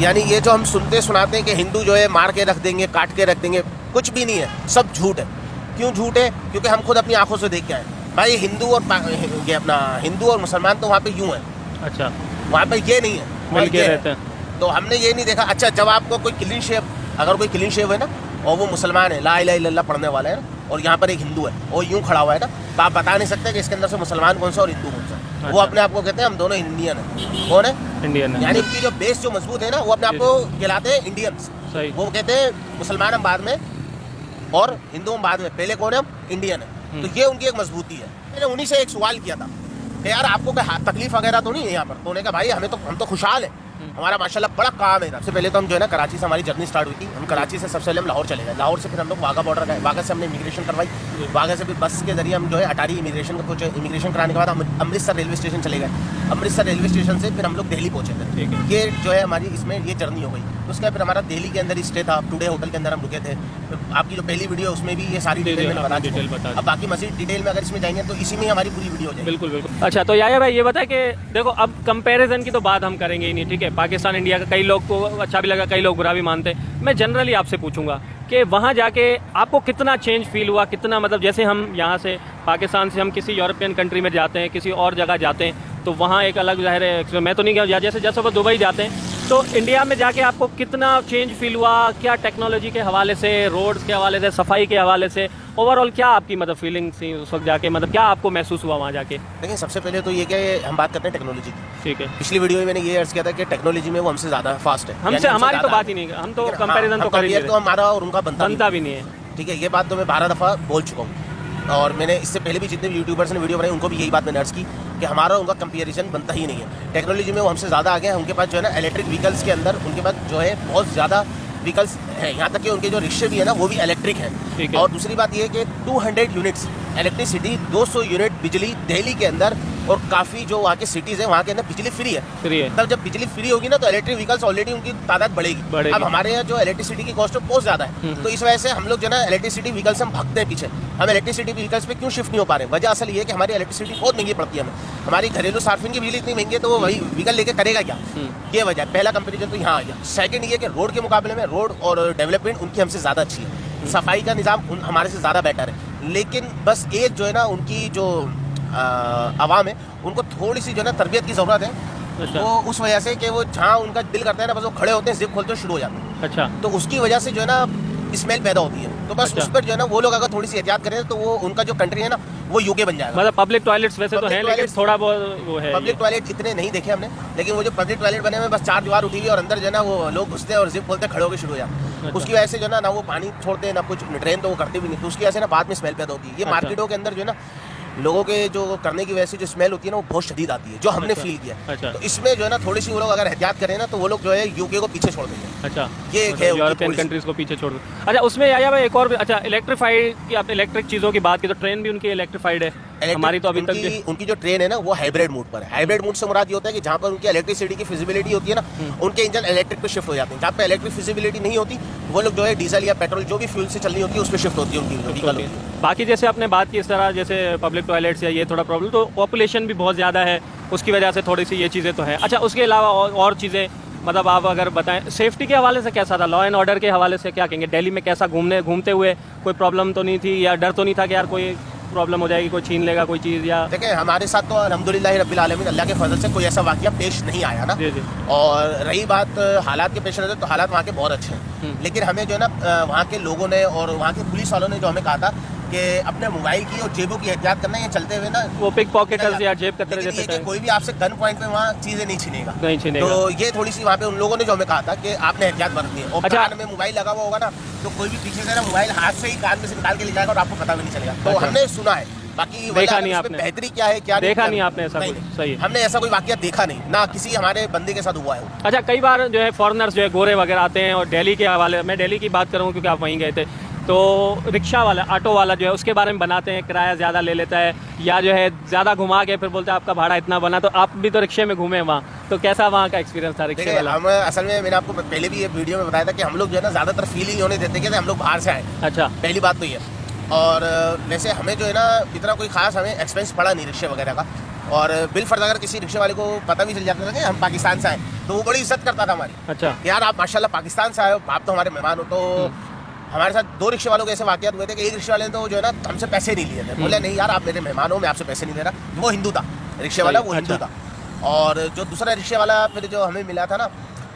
यानी ये जो हम सुनते सुनाते हैं कि हिंदू जो है मार के रख देंगे, काट के रख देंगे, कुछ भी नहीं है, सब झूठ है। क्यों झूठ है? क्योंकि हम खुद अपनी आंखों से देख के आए भाई। हिंदू और मुसलमान तो वहाँ पे यूं है। अच्छा, वहाँ पे ये नहीं है, मिल के रहते हैं। तो हमने ये नहीं देखा। अच्छा, जब आपको कोई क्लीन शेव, अगर कोई क्लीन शेव है ना और वो मुसलमान है, ला इलाहा इल्लल्लाह पढ़ने वाला है ना, और यहाँ पर एक हिंदू है और यूं खड़ा हुआ है ना, तो आप बता नहीं सकते कि इसके अंदर से मुसलमान कौन सा और हिंदू कौन सा। अच्छा। वो अपने आप को कहते हैं हम दोनों इंडियन है। कौन है? इंडियन है। यानी उनकी जो बेस जो मजबूत है ना, वो अपने आप को कहलाते हैं इंडियंस। वो कहते हैं मुसलमान हम बाद में और हिंदू हम बाद में, पहले कौन है? हम इंडियन है। तो ये उनकी एक मजबूती है। मैंने उन्हीं से एक सवाल किया था कि यार आपको कोई तकलीफ वगैरह तो नहीं है यहाँ पर? तो उन्होंने कहा भाई हम तो खुशहाल है, हमारा माशाल्लाह बड़ा काम है। सबसे पहले तो हम जो है ना, कराची से हमारी जर्नी स्टार्ट हुई थी। हम कराची से सबसे पहले हम लाहौर चले गए। लाहौर से फिर हम लोग वाघा बॉर्डर गए। वाघा से हमने इमिग्रेशन करवाई। वाघा से फिर बस के जरिए हम जो है अटारी इमिग्रेशन को पहुंचे। इमिग्रेशन कराने के बाद हम अमृतसर रेलवे स्टेशन चले गए। अमृतसर रेलवे स्टेशन से फिर हम लोग दिल्ली पहुंचे थे। ये जो है हमारी इसमें ये जर्नी हो गई। उसके बाद फिर हमारा दिल्ली के अंदर ही स्टे था। टुडे होटल के अंदर हम रुके थे। आपकी जो पहली वीडियो उसमें भी ये सारी डिटेल मैंने बता दी। अब बाकी मजीद डिटेल में अगर इसमें जाएंगे तो इसी में हमारी पूरी वीडियो हो जाएगी। बिल्कुल बिल्कुल। अच्छा, तो याया भाई ये बताए कि देखो, अब कंपैरिजन की तो बात हम करेंगे ही नहीं, ठीक है। पाकिस्तान इंडिया का कई लोग को अच्छा भी लगा, कई लोग बुरा भी मानते हैं। मैं जनरली आपसे पूछूंगा कि वहाँ जाके आपको कितना चेंज फील हुआ, कितना मतलब जैसे हम यहाँ से पाकिस्तान से हम किसी यूरोपियन कंट्री में जाते हैं, किसी और जगह जाते हैं, तो वहाँ एक अलग ज़ाहिर है, मैं तो नहीं गया, जैसे वो दुबई जाते हैं, तो इंडिया में जाके आपको कितना चेंज फील हुआ? क्या टेक्नोलॉजी के हवाले से, रोड्स के हवाले से, सफाई के हवाले से, ओवरऑल क्या आपकी मतलब फीलिंग्स थी उस वक्त जाके? मतलब क्या आपको महसूस हुआ वहाँ जाके? देखिए, सबसे पहले तो ये कि हम बात करते हैं टेक्नोलॉजी की, ठीक है। पिछली वीडियो में मैंने ये अर्ज किया था कि टेक्नोलॉजी में वो हमसे ज़्यादा फास्ट है। हमसे हमारी तो बात ही नहीं, हम तो कंपैरिजन तो कर ही नहीं, तो हमारा और उनका बनता भी नहीं है, ठीक है। ये बात तो मैं 12 दफ़ा बोल चुका हूँ और मैंने इससे पहले भी जितने भी यूट्यूबर्स ने वीडियो बनाई उनको भी यही बात मैंने अर्ज की कि हमारा उनका कंपैरिजन बनता ही नहीं है। टेक्नोलॉजी में वो हमसे ज़्यादा आगे हैं। उनके पास जो है ना इलेक्ट्रिक व्हीकल्स के अंदर उनके पास जो है बहुत ज़्यादा व्हीकल्स हैं। यहाँ तक कि उनके जो रिक्शे भी है ना वो भी इलेक्ट्रिक हैं। और दूसरी बात ये है कि 200 यूनिट्स इलेक्ट्रिसिटी, 200 यूनिट बिजली दिल्ली के अंदर, और काफ़ी जो वहाँ के सिटीज़ हैं वहाँ के अंदर बिजली फ्री है। तब जब बिजली फ्री होगी ना तो इलेक्ट्रिक व्हीकल्स ऑलरेडी उनकी तादाद बढ़ेगी। अब हमारे यहाँ जो इलेक्ट्रिसिटी की कॉस्ट है बहुत ज़्यादा है, तो इस वजह से हम लोग जो है ना इलेक्ट्रिसिटी व्हीकल्स हम भागते हैं पीछे। हम इलेक्ट्रिसिटी व्हीकल्स पे क्यों शिफ्ट नहीं हो पा रहे? वजह असल ये है कि हमारी इलेक्ट्रिसिटी बहुत महंगी पड़ती है हमें। हमारी घरेलू सार्फिंग की बिजली इतनी महंगी है तो वो वही व्हीकल लेके करेगा क्या? ये वजह है। पहला कंपेरिजन तो यहाँ आ गया। सेकंड ये कि रोड के मुकाबले में रोड और डेवलपमेंट उनकी हमसे ज़्यादा अच्छी है। सफाई का निज़ाम हमारे से ज़्यादा बेटर है। लेकिन बस एक जो है ना उनकी जो आवाम है उनको थोड़ी सी जो है ना तरबियत की ज़रूरत है। अच्छा। वो उस वजह से कि वो जहाँ उनका दिल करता है ना बस वो खड़े होते हैं, जिप खोलते शुरू हो जाते हैं। अच्छा। तो उसकी वजह से जो है ना स्मेल पैदा होती है। तो बस उस पर जो है ना वो लोग अगर थोड़ी सी एहतियात करें तो वो उनका जो कंट्री है ना वो यूके बन जाएगा। मतलब पब्लिक टॉयलेट्स वैसे तो हैं लेकिन थोड़ा बहुत वो है। पब्लिक टॉयलेट इतने नहीं देखे हमने, लेकिन वो जो पब्लिक टॉयलेट बने हुए बस 4 दीवार उठी हुई और अंदर जो है ना वो लोग घुसते हैं और जिप खोलते खड़े होकर शुरू हो जाते हैं। उसकी वजह से जो है ना वो पानी छोड़ते हैं ना कुछ, ड्रेन तो वो करते भी नहीं, तो उसकी वजह से ना बाद में स्मेल पैदा होती है। ये मार्केटों के अंदर जो है ना लोगों के जो करने की वजह से जो स्मेल होती है ना वो बहुत शदीद आती है, जो हमने फील किया। अच्छा। तो इसमें जो है ना थोड़ी सी वो लोग अगर एहतियात करें ना तो वो लोग जो है यूके को पीछे छोड़ देंगे। अच्छा, ये यूरोपियन कंट्रीज को पीछे छोड़ दो। अच्छा, उसमें आया भाई एक और, अच्छा इलेक्ट्रीफाइड की आपने इलेक्ट्रिक चीज़ों की बात की तो ट्रेन भी उनकी इलेक्ट्रीफाइड है। हमारी तो अभी तक उनकी जो ट्रेन है ना वो हाइब्रिड मोड पर है। हाइब्रिड मोड से मुराद ये होता है कि जहाँ पर उनकी इलेक्ट्रिसिटी की फिजिबिलिटी होती है ना उनके इंजन इलेक्ट्रिक पे शिफ्ट हो जाते हैं। जहाँ पे इलेक्ट्रिक फिजिबिलिटी नहीं होती वो लोग जो है डीजल या पेट्रोल जो भी फ्यूल से चलनी होती है उस पर शिफ्ट होती है उनकी व्हीकल। बाकी जैसे आपने बात की इस तरह जैसे पब्लिक टॉयलेट्स या ये थोड़ा प्रॉब्लम, तो पॉपुलेशन भी बहुत ज़्यादा है, उसकी वजह से थोड़ी सी ये चीज़ें तो हैं। अच्छा, उसके अलावा और चीज़ें मतलब आप अगर बताएं सेफ्टी के हवाले से कैसा था, लॉ एंड ऑर्डर के हवाले से क्या कहेंगे? दिल्ली में कैसा घूमते हुए कोई प्रॉब्लम तो नहीं थी या डर तो नहीं था कि यार कोई प्रॉब्लम हो जाएगी, कोई छीन लेगा कोई चीज़? या देखिए हमारे साथ तो अल्हम्दुलिल्लाह रब्बिल आलमीन अल्लाह के फजल से कोई ऐसा वाक़या पेश नहीं आया ना। जी। और रही बात हालात के पेश नज़र, तो हालात वहाँ के बहुत अच्छे हैं, लेकिन हमें जो है ना वहाँ के लोगों ने और वहाँ के पुलिस वालों ने जो हमें कहा था कि अपने मोबाइल की और जेबों की एहतियात करना है, ये चलते हुए ना वो पिक पॉकेटर्स या जेब कतरे जैसे कोई भी आपसे गन पॉइंट पे वहाँ चीज़ें नहीं छीनेगा। तो ये थोड़ी सी वहाँ पे उन लोगों ने जो हमें कहा था कि आपने एहतियात बरतनी है। और कान में मोबाइल लगा हुआ होगा ना तो कोई भी पीछे से ना मोबाइल हाथ से ही कान में से निकाल के ले जाएगा और आपको पता भी नहीं चलेगा। तो हमने सुना है, बाकी देखा नहीं आपने, बेहतरी क्या है क्या देखा नहीं आपने ऐसा? सही, हमने ऐसा कोई वाकया देखा नहीं, ना किसी हमारे बंदे के साथ हुआ है। अच्छा, कई बार जो है फॉरेनर्स जो है गोरे वगैरह आते हैं और दिल्ली के हवाले, मैं दिल्ली की बात करूँ क्योंकि आप वहीं गए थे, तो रिक्शा वाला, ऑटो वाला जो है उसके बारे में बनाते हैं किराया ज़्यादा ले लेता है या जो है ज़्यादा घुमा के फिर बोलते हैं आपका भाड़ा इतना बना। तो आप भी तो रिक्शे में घूमे वहाँ, तो कैसा वहाँ का एक्सपीरियंस था रिक्शे वाला? हम असल में मैंने आपको पहले भी ये वीडियो में बताया था कि हम लोग जो है ना ज़्यादातर फील ही होने देते कि हम लोग बाहर से आए। अच्छा, पहली बात तो ये। और वैसे हमें जो है ना इतना कोई खास हमें एक्सपेंस पड़ा नहीं रिक्शे वगैरह का। और बिल फर्ज अगर किसी रिक्शे वाले को पता भी चल जाता था कि हम पाकिस्तान से आए तो वो बड़ी इज्जत करता था हमारी। अच्छा। यार आप माशाल्लाह पाकिस्तान से आए हो, आप तो हमारे मेहमान हो। तो हमारे साथ 2 रिक्शे वालों के ऐसे वाकयात हुए थे कि एक रिक्शे वाले ने तो जो है ना हमसे पैसे नहीं लिए थे। बोले नहीं यार आप मेरे मेहमान हो, मैं आपसे पैसे नहीं ले रहा। वो हिंदू था, रिक्शे वाला वो हिंदू था। और जो दूसरा रिक्शे वाला फिर जो हमें मिला था ना,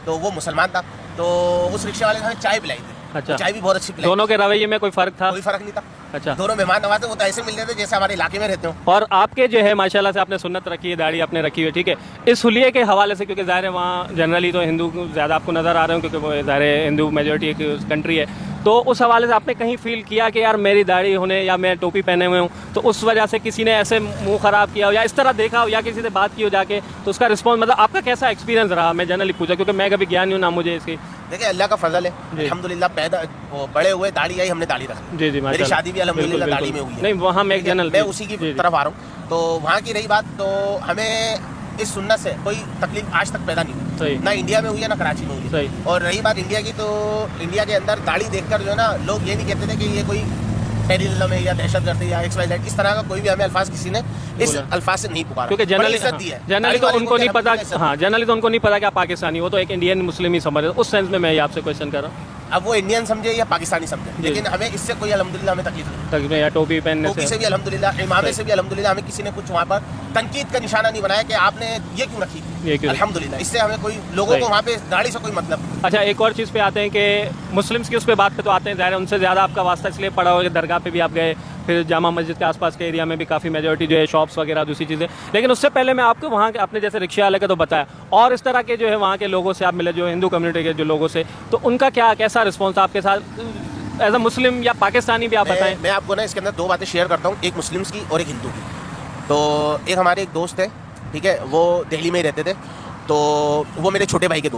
तो वो मुसलमान था। तो उस रिक्शे वाले ने हमें चाय पिलाई थी। अच्छा। चाय भी बहुत अच्छी पिलाई। दोनों के रवैये में कोई फर्क था? कोई फर्क नहीं था। अच्छा। दोनों मेहमान नवाज थे, वो तो ऐसे मिल रहे थे जैसे हमारे इलाके में रहते हो। और आपके जो है माशाल्लाह से आपने सुन्नत रखी है, दाढ़ी आपने रखी हुई है, ठीक है। इस हुलिये के हवाले से, क्योंकि ज़ाहिर है वहाँ जनरली तो हिंदू ज़्यादा आपको नज़र आ रहे हो, क्योंकि वो ज़ाहिर है हिंदू मेजोरिटी एक कंट्री है, तो उस हवाले से आपने कहीं फील किया कि यार मेरी दाढ़ी होने या मैं टोपी पहने हुए हूँ तो उस वजह से किसी ने ऐसे मुंह ख़राब किया हो या इस तरह देखा हो या किसी से बात की हो जाके, तो उसका रिस्पॉन्स मतलब आपका कैसा एक्सपीरियंस रहा? मैं जनरली पूछा क्योंकि मैं कभी ज्ञान हूँ ना मुझे इसकी। देखिए अल्लाह का फजल है, अल्हम्दुलिल्लाह पैदा बड़े हुए दाढ़ी आई, हमने दाढ़ी रखी। जी जी, मेरी शादी भी अल्हम्दुलिल्लाह दाढ़ी में हुई है। नहीं वहाँ मैं जनरल मैं उसी की तरफ आ रहा हूँ। तो वहाँ की रही बात, तो हमें इस सुन्नत से कोई तकलीफ आज तक पैदा नहीं हुई, ना इंडिया में हुई है ना कराची में हुई है। और रही बात इंडिया की, तो इंडिया के अंदर दाढ़ी देखकर जो है ना लोग ये नहीं कहते थे कि ये कोई टेररिज्म है या दहशतगर्दी या XYZ, इस तरह का कोई भी हमें अल्फाज किसी ने इस अल्फाज से नहीं पुकारा, क्योंकि जनरली तो उनको नहीं पता। हाँ, जनरली तो उनको नहीं पता कि आप पाकिस्तानी हो, तो एक इंडियन मुस्लिम ही समझ। उस सेंस में मैं ये आपसे क्वेश्चन कर रहा हूँ। अब वो इंडियन समझे या पाकिस्तानी समझे, लेकिन हमें इससे कोई अल्हम्दुलिल्लाह हमें तकलीफ नहीं। या टोपी पहनने टोपी से भी अल्हम्दुलिल्लाह, इमामे से भी अल्हम्दुलिल्लाह, हमें किसी ने कुछ वहाँ पर तनकीद का निशाना नहीं बनाया कि आपने ये क्यों रखी थी। अल्हम्दुलिल्लाह इससे हमें कोई लोगों को वहाँ पे दाढ़ी से कोई मतलब नहीं। अच्छा, एक और चीज़ पे आते हैं कि मुस्लिम्स की उस पर बात पे तो आते हैं, ज़ाहिर है उनसे ज़्यादा आपका वास्ता इसलिए पड़ा हो कि दरगाह पे भी आप गए, फिर जामा मस्जिद के आसपास के एरिया में भी काफ़ी मेजॉरिटी जो है शॉप्स वगैरह दूसरी चीज़ें। लेकिन उससे पहले मैं आपको वहाँ के अपने जैसे रिक्शा वाले का तो बताया, और इस तरह के जो है वहाँ के लोगों से आप मिले, जो हिंदू कम्युनिटी के जो लोगों से, तो उनका कैसा रिस्पॉन्स आपके साथ एज अ मुस्लिम या पाकिस्तानी भी आप बताएं। मैं आपको ना इसके अंदर 2 बातें शेयर करता हूँ, एक मुस्लिम्स की और एक हिंदू की। तो एक हमारे एक दोस्त है, ठीक है, वो दिल्ली में ही रहते थे, तो वो मेरे छोटे भाई के दोस्त